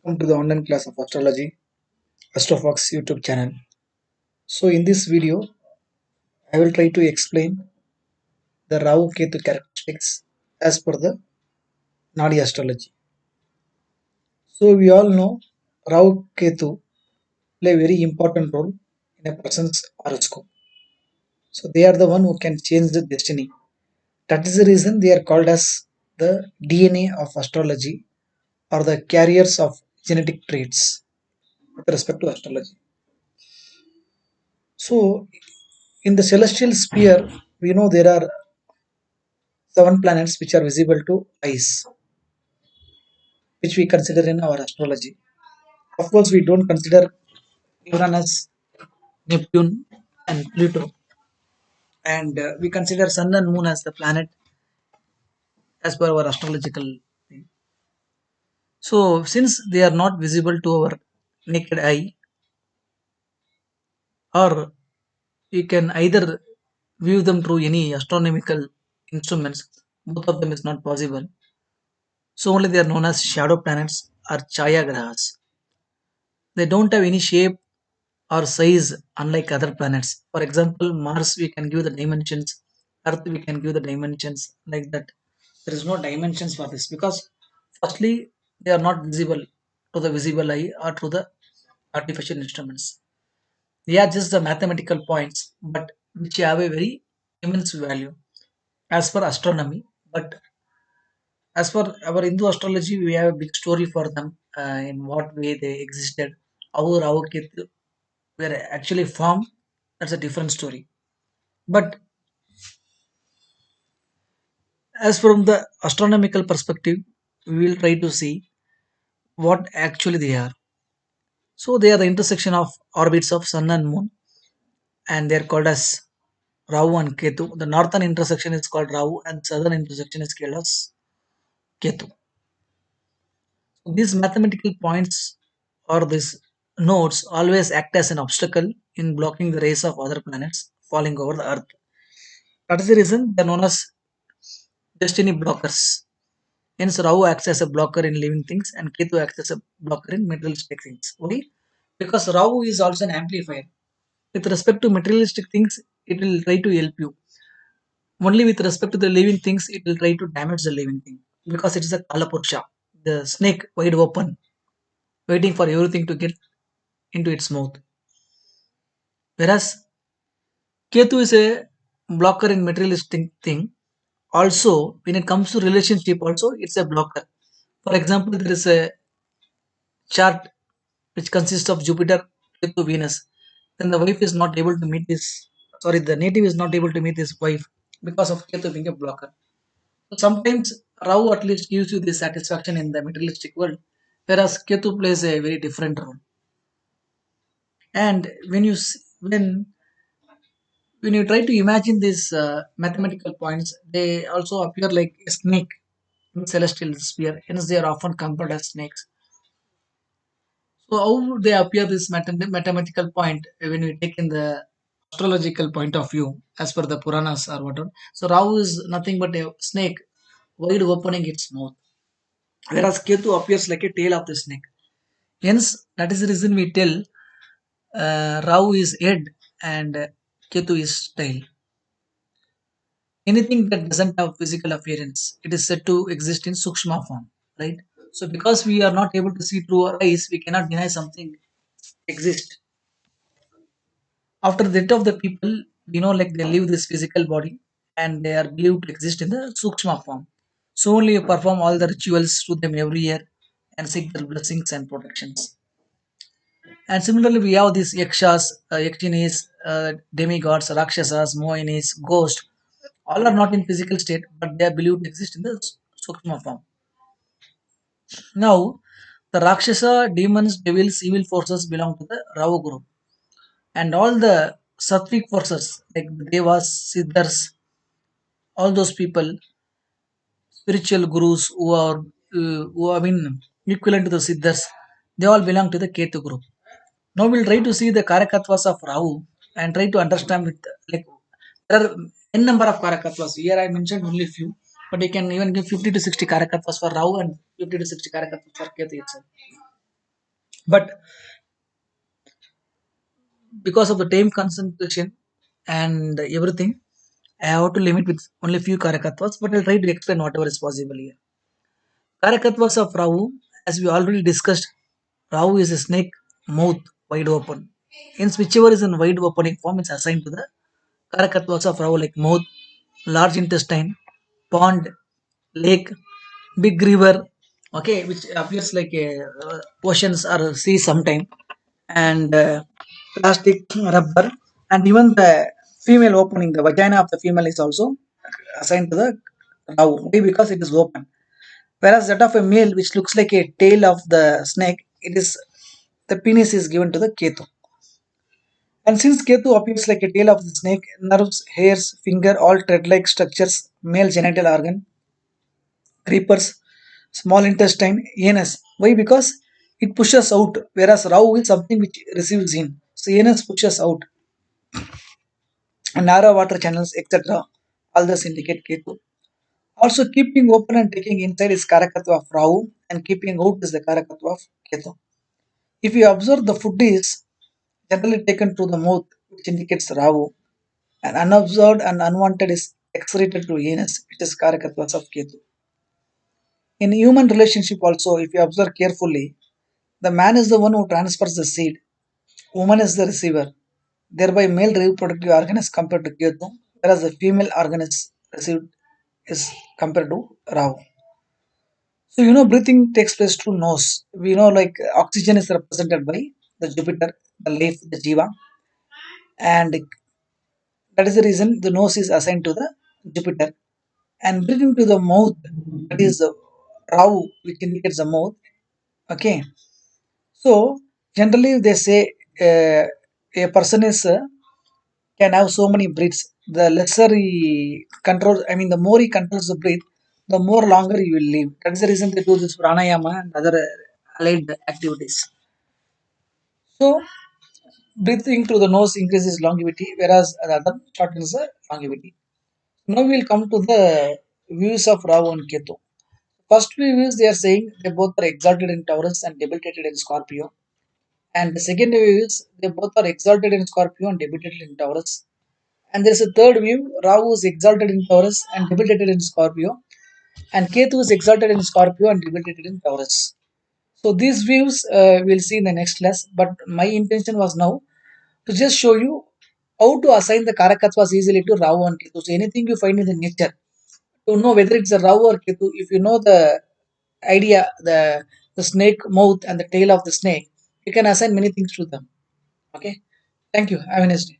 Welcome to the online class of astrology, AstroFox YouTube channel. So, in this video, I will try to explain the Rahu Ketu characteristics as per the Nadi astrology. So, we all know Rahu Ketu play a very important role in a person's horoscope. So, they are the one who can change the destiny. That is the reason they are called as the DNA of astrology or the carriers of genetic traits with respect to astrology. So, in the celestial sphere, we know there are seven planets which are visible to eyes, which we consider in our astrology. Of course, we don't consider Uranus, Neptune, and Pluto, and we consider Sun and Moon as the planet as per our astrological thing. So, since they are not visible to our naked eye, or you can either view them through any astronomical instruments, both of them is not possible. So, only they are known as shadow planets or Chaya Grahas. They don't have any shape or size unlike other planets. For example, Mars we can give the dimensions, Earth we can give the dimensions like that. There is no dimensions for this because firstly they are not visible to the visible eye or to the artificial instruments. They are just the mathematical points, but which have a very immense value as per astronomy. But as per our Hindu astrology, we have a big story for them in what way they existed, how Rahu were actually formed. That's a different story. But as from the astronomical perspective, we will try to see what actually they are. So they are the intersection of orbits of Sun and Moon, and they are called as Rahu and Ketu. The northern intersection is called Rahu, and southern intersection is called as Ketu. So these mathematical points or these nodes always act as an obstacle in blocking the rays of other planets falling over the Earth. That is the reason they are known as destiny blockers. Hence, Rahu acts as a blocker in living things and Ketu acts as a blocker in materialistic things. Why? Because Rahu is also an amplifier. With respect to materialistic things, it will try to help you. Only with respect to the living things, it will try to damage the living thing. Because it is a Kalapurusha, the snake wide open, waiting for everything to get into its mouth. Whereas Ketu is a blocker in materialistic thing. Also, when it comes to relationship, also it's a blocker. For example, there is a chart which consists of Jupiter to Venus, then the wife is not able to meet his, sorry, the native is not able to meet his wife because of Ketu being a blocker. So sometimes Rahu at least gives you this satisfaction in the materialistic world, whereas Ketu plays a very different role. And when you try to imagine these mathematical points, they also appear like a snake in celestial sphere. Hence, they are often compared as snakes. So how would they appear this mathematical point when we take in the astrological point of view as per the Puranas or whatever? So Rahu is nothing but a snake wide opening its mouth, whereas Ketu appears like a tail of the snake. Hence, that is the reason we tell Rahu is head and Ketu is tail. Anything that doesn't have physical appearance, it is said to exist in Sukshma form, right? So because we are not able to see through our eyes, we cannot deny something exists. After the death of the people, we know like they leave this physical body and they are believed to exist in the Sukshma form. So only you perform all the rituals to them every year and seek their blessings and protections. And similarly, we have these yakshas, yakshinis, demigods, rakshasas, mohinis, ghosts. All are not in physical state, but they are believed to exist in the Sukshma form. Now, the Rakshasa, demons, devils, evil forces belong to the Rahu group. And all the sattvic forces like the devas, siddhas, all those people, spiritual gurus who have been equivalent to the siddhas, they all belong to the Ketu group. Now we'll try to see the karakatvas of Rahu and try to understand with like there are n number of karakatvas. Here I mentioned only few, but you can even give 50 to 60 karakatvas for Rahu and 50 to 60 karakatvas for Ketu itself. But because of the time concentration and everything, I have to limit with only few Karakatwas, but I'll try to explain whatever is possible here. Karakatwas of Rahu, as we already discussed, Rahu is a snake mouth wide open. Hence, whichever is in wide opening form is assigned to the Karakatwas of Rahu, like mouth, large intestine, pond, lake, big river, okay, which appears like a oceans or sea sometime, and plastic, rubber, and even the female opening, the vagina of the female is also assigned to the Rahu. Why? Because it is open. Whereas that of a male, which looks like a tail of the snake, it is the penis is given to the Ketu. And since Ketu appears like a tail of the snake, nerves, hairs, finger, all thread-like structures, male genital organ, creepers, small intestine, anus. Why? Because it pushes out, whereas Rahu is something which receives in. So anus pushes out, and narrow water channels, etc. All this indicate Ketu. Also, keeping open and taking inside is Karakatva of Rahu, and keeping out is the Karakatva of Ketu. If you observe, the food is generally taken through the mouth, which indicates Rahu, and unobserved and unwanted is excreted to anus, which is Karakatvas of Ketu. In human relationship also, if you observe carefully, the man is the one who transfers the seed, woman is the receiver. Thereby, male reproductive organ is compared to Ketu, whereas the female organ is received is compared to Rahu. So breathing takes place through nose. We know like oxygen is represented by the Jupiter, the life, the Jiva, and that is the reason the nose is assigned to the Jupiter. And breathing to the mouth, that is the Rahu, which indicates the mouth. Okay, so generally they say a person is can have so many breaths. The lesser he controls, I mean, the more he controls the breath, the more longer he will live. That is the reason they do this pranayama and other allied activities. So breathing through the nose increases longevity, whereas the other shortens the longevity. Now we will come to the views of Rahu and Ketu. First views they are saying they both are exalted in Taurus and debilitated in Scorpio. And the second view is they both are exalted in Scorpio and debilitated in Taurus. And there is a third view, Rahu is exalted in Taurus and debilitated in Scorpio. And Ketu is exalted in Scorpio and debilitated in Taurus. So these views we'll see in the next class. But my intention was now to just show you how to assign the Karakatvas easily to Rahu and Ketu. So anything you find in the nature, to know whether it's a Rahu or Ketu, if you know the idea, the snake mouth and the tail of the snake, you can assign many things to them. Okay. Thank you. Have a nice day.